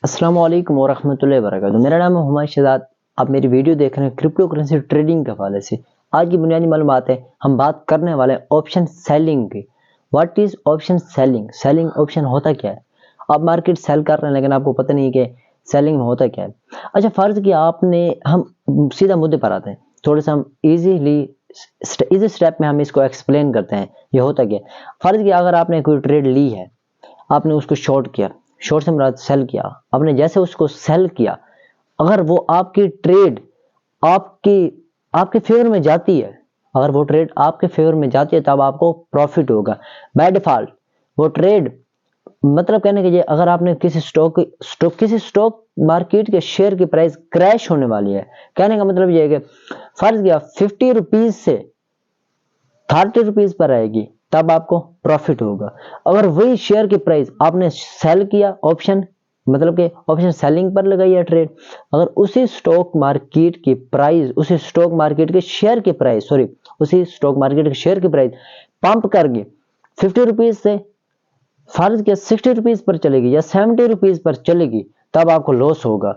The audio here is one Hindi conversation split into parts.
अस्सलाम वालेकुम वरहमतुल्लाहि वबरकातुहू। मेरा नाम है हुमायूं शहजाद। आप मेरी वीडियो देख रहे हैं क्रिप्टो करेंसी ट्रेडिंग के हवाले से। आज की बुनियादी मालूमात है, हम बात करने वाले हैं ऑप्शन सेलिंग की। What is option selling? Selling option होता क्या है? आप मार्केट सेल कर रहे हैं लेकिन आपको पता नहीं कि सेलिंग में होता क्या है। अच्छा, फर्ज किया आपने, हम सीधा मुद्दे पर आते हैं, थोड़ा सा हम इजी स्टेप में हम इसको एक्सप्लेन करते हैं ये होता क्या है। फर्ज किया अगर आपने कोई ट्रेड ली है, आपने उसको शॉर्ट किया, शॉर्ट से मुराद सेल किया। आपने जैसे उसको सेल किया, अगर वो आपकी ट्रेड आपकी आपके फेवर में जाती है, अगर वो ट्रेड आपके फेवर में जाती है तब आपको प्रॉफिट होगा बाय डिफॉल्ट। वो ट्रेड मतलब कहने के लिए, अगर आपने किसी स्टॉक मार्केट के शेयर की प्राइस क्रैश होने वाली है, कहने का मतलब ये है कि फर्ज किया 50 रुपीज से 30 रुपीज पर आएगी, तब आपको प्रॉफिट होगा। अगर वही शेयर की प्राइस आपने सेल किया, ऑप्शन मतलब कि ऑप्शन सेलिंग पर लगाई है ट्रेड, अगर उसी स्टॉक मार्केट की प्राइस, उसी स्टॉक मार्केट के शेयर की प्राइस, उसी स्टॉक मार्केट के शेयर की प्राइस पंप करके 50 रुपीज से फर्ज के 60 रुपीज पर चलेगी या 70 रुपीज पर चलेगी, तब आपको लॉस होगा।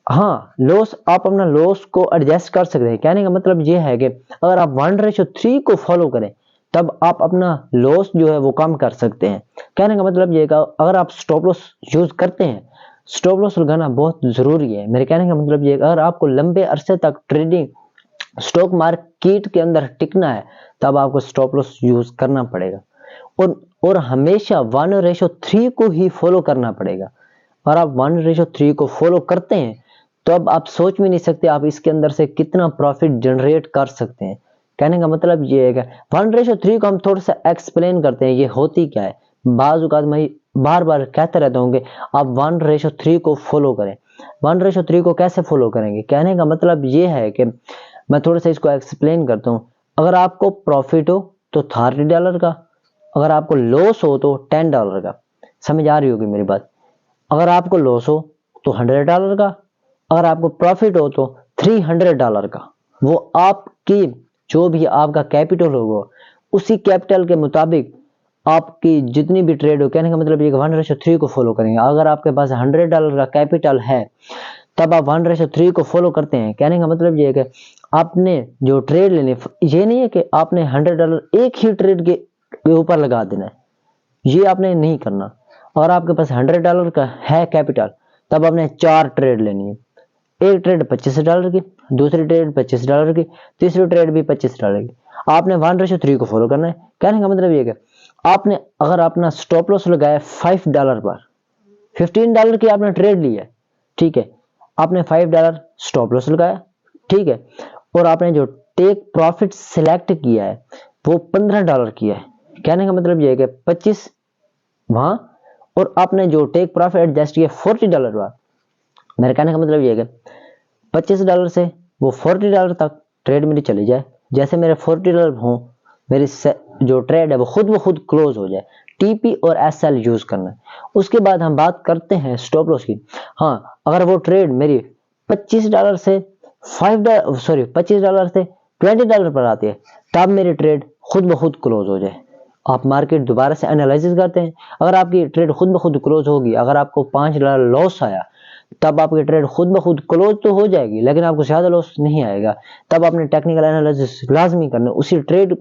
हाँ, लॉस, आप अपना लॉस को एडजस्ट कर सकते हैं। कहने का मतलब ये है कि अगर आप 1:3 को फॉलो करें, तब आप अपना लॉस जो है वो कम कर सकते हैं। कहने का मतलब ये है कि अगर आप स्टॉप लॉस यूज करते हैं, स्टॉप लॉस लगाना बहुत जरूरी है। मेरे कहने का मतलब ये है कि अगर आपको लंबे अरसे तक ट्रेडिंग स्टॉक मार्केट के अंदर टिकना है, तब आपको स्टॉप लॉस यूज करना पड़ेगा और हमेशा 1:3 को ही फॉलो करना पड़ेगा। और आप 1:3 को फॉलो करते हैं तो अब आप सोच भी नहीं सकते आप इसके अंदर से कितना प्रॉफिट जनरेट कर सकते हैं। कहने का मतलब ये है कि 1:3 को हम थोड़ा सा एक्सप्लेन करते हैं, ये होती क्या है। बाज औकात मैं बार बार कहते रहता हूँ कि आप 1:3 को फॉलो करें। 1:3 को कैसे फॉलो करेंगे? कहने का मतलब ये है कि मैं थोड़ा सा इसको एक्सप्लेन करता हूँ। अगर आपको प्रॉफिट हो तो $30 का, अगर आपको लॉस हो तो $10 का। समझ आ रही होगी मेरी बात। अगर आपको लॉस हो तो $100 का, अगर आपको प्रॉफिट हो तो $300 का। वो आपकी जो भी आपका कैपिटल होगा, उसी कैपिटल के मुताबिक आपकी जितनी भी ट्रेड हो, कहने का मतलब ये 1:3 को फॉलो करेंगे। अगर आपके पास $100 का कैपिटल है, तब आप 1:3 को फॉलो करते हैं। कहने का मतलब ये है कि आपने जो ट्रेड लेने, ये नहीं है कि आपने $100 एक ही ट्रेड के ऊपर लगा देना है, ये आपने नहीं करना। और आपके पास $100 का है कैपिटल, तब आपने 4 ट्रेड लेनी है। एक ट्रेड $25 की, दूसरी ट्रेड $25 की, तीसरी ट्रेड भी $25 की। आपने 1:3 को फॉलो करना है। कहने का मतलब ये है आपने अगर अपना स्टॉप लॉस लगाया $5 पर, $15 की आपने ट्रेड ली है, ठीक है, आपने $5 स्टॉप लॉस लगाया, ठीक है, और आपने जो टेक प्रॉफिट सिलेक्ट किया है वो $15 किया है। कहने का मतलब ये है कि 25 वहां, और आपने जो टेक प्रॉफिट एडजस्ट किया $40 हुआ। मेरे कहने का मतलब ये है कि $25 से वो $40 तक ट्रेड मेरी चली जाए। जैसे मेरे $40 हो, मेरी जो ट्रेड है वो खुद क्लोज हो जाए। टीपी और एसएल यूज करना है। उसके बाद हम बात करते हैं स्टॉप लॉस की। हाँ, अगर वो ट्रेड मेरी $25 से $25 से $20 पर आती है, तब मेरी ट्रेड खुद क्लोज हो जाए। आप मार्केट दोबारा से एनालिसिस करते हैं। अगर आपकी ट्रेड खुद क्लोज होगी, अगर आपको $5 लॉस आया, तब आपकी ट्रेड खुद क्लोज तो हो जाएगी, लेकिन आपको ज्यादा लॉस नहीं आएगा। तब आपने टेक्निकल एनालिसिस लाजमी करना। उसी ट्रेड,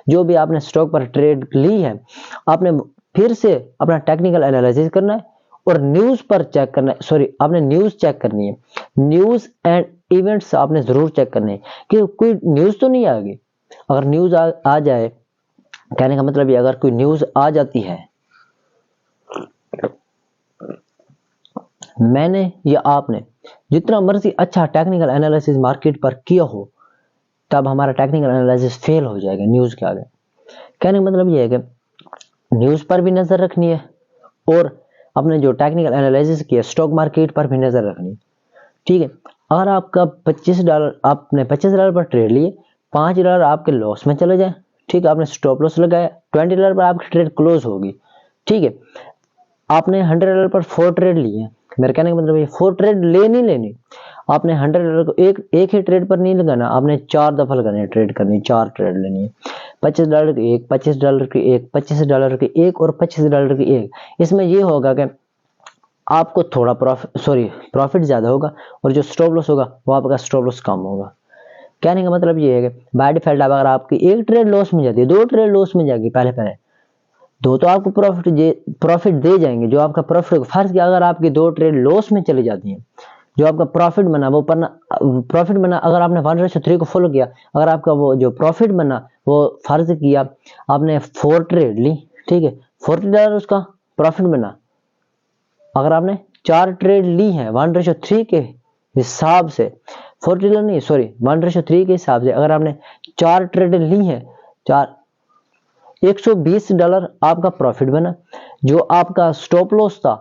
जो भी आपने स्टॉक पर ट्रेड ली है, आपने फिर से अपना टेक्निकल एनालिसिस करना है और न्यूज पर चेक करना है। आपने न्यूज चेक करनी है। न्यूज एंड इवेंट्स आपने जरूर चेक करने हैं कि कोई न्यूज तो नहीं आ गई। अगर न्यूज आ जाए, कहने का मतलब ये, अगर कोई न्यूज आ जाती है, मैंने या आपने जितना मर्जी अच्छा टेक्निकल एनालिसिस मार्केट पर किया हो, तब हमारा टेक्निकल एनालिसिस फेल हो जाएगा न्यूज के आगे। कहने का मतलब ये है कि न्यूज पर भी नजर रखनी है और अपने जो टेक्निकल एनालिसिस किया स्टॉक मार्केट पर भी नजर रखनी है, ठीक है। अगर आपका $25, आपने $25 पर ट्रेड लिए, $5 आपके लॉस में चले जाए, ठीक है, आपने स्टॉप लॉस लगाया, $20 पर आपकी ट्रेड क्लोज होगी, ठीक है। आपने $100 पर 4 ट्रेड लिए। मेरे कहने का मतलब ये 4 ट्रेड नहीं लेनी। आपने $100 को एक ही ट्रेड पर नहीं लगाना, आपने 4 दफा लगाने, ट्रेड करनी, 4 ट्रेड लेनी है। $25 की एक, $25 की एक, $25 की एक और $25 की एक। इसमें ये होगा कि आपको थोड़ा प्रॉफिट ज़्यादा होगा, और जो स्टॉप लॉस होगा वो आपका स्टॉप लॉस कम होगा। कहने का मतलब ये है कि बाय डिफॉल्ट अगर आपकी एक ट्रेड लॉस में जाती है, 2 ट्रेड लॉस में जाएगी, पहले दो तो आपको प्रॉफिट दे जाएंगे, जो आपका प्रॉफिट फर्ज किया अगर आपकी 2 ट्रेड लॉस में चली जाती हैं, जो आपका प्रॉफिट बना वो प्रॉफिट बना, अगर आपने 1:3 को फॉलो किया, अगर आपका वो जो प्रॉफिट बना वो फर्ज किया आपने 4 ट्रेड ली, ठीक है, $40 उसका प्रॉफिट बना। अगर आपने 4 ट्रेड ली हैं 1:3 के हिसाब से, $40 नहीं, सॉरी 1:3 के हिसाब से अगर आपने 4 ट्रेड ली हैं, $120 आपका प्रॉफिट बना। जो आपका स्टॉप लॉस था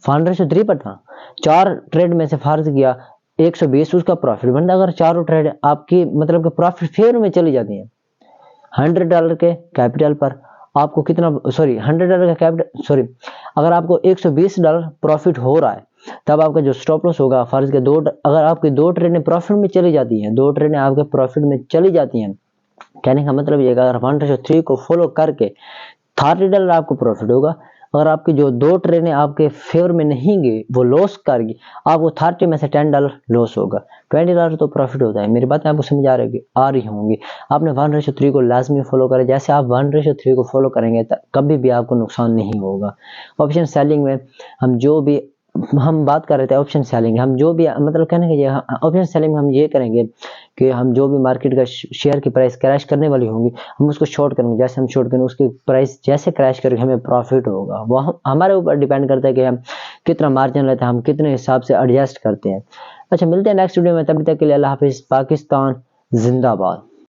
1:3 पर था, 4 ट्रेड में से फर्ज किया 120 उसका प्रॉफिट बनता। अगर चारों ट्रेड आपकी मतलब कि प्रॉफिट फेवर में चली जाती हैं, $100 के कैपिटल पर आपको कितना, सॉरी $100 का कैपिटल, सॉरी अगर आपको $120 प्रॉफिट हो रहा है, तब आपका जो स्टॉप लॉस होगा फर्ज के अगर आपकी 2 ट्रेडें प्रॉफिट में चली जाती हैं, 2 ट्रेडें आपके प्रॉफिट में चली जाती हैं, कहने का मतलब ये अगर 1:3 को फॉलो करके $30 आपको प्रॉफिट होगा। अगर आपकी जो 2 ट्रेनें आपके फेवर में नहीं गई, वो लॉस कर गई, आपको 30 में से $10 लॉस होगा, $20 तो प्रॉफिट होता है। मेरी बातें आपको समझ आ रही होंगी। आपने 1:3 को लाजमी फॉलो करें, जैसे आप 1:3 को फॉलो करेंगे कभी भी आपको नुकसान नहीं होगा। ऑप्शन सेलिंग में हम बात कर रहे थे ऑप्शन सेलिंग, हम जो भी मतलब कहने के ऑप्शन सेलिंग में हम ये करेंगे कि हम जो भी मार्केट का शेयर की प्राइस क्रैश करने वाली होंगी, हम उसको शॉर्ट करेंगे। जैसे हम शॉर्ट करेंगे, उसकी प्राइस जैसे क्रैश करेंगे हमें प्रॉफिट होगा। वो हमारे ऊपर डिपेंड करता है कि हम कितना मार्जिन लेते हैं, हम कितने हिसाब से एडजस्ट करते हैं। अच्छा, मिलते हैं नेक्स्ट वीडियो में, तब तक के लिए अल्लाह हाफिज। पाकिस्तान जिंदाबाद।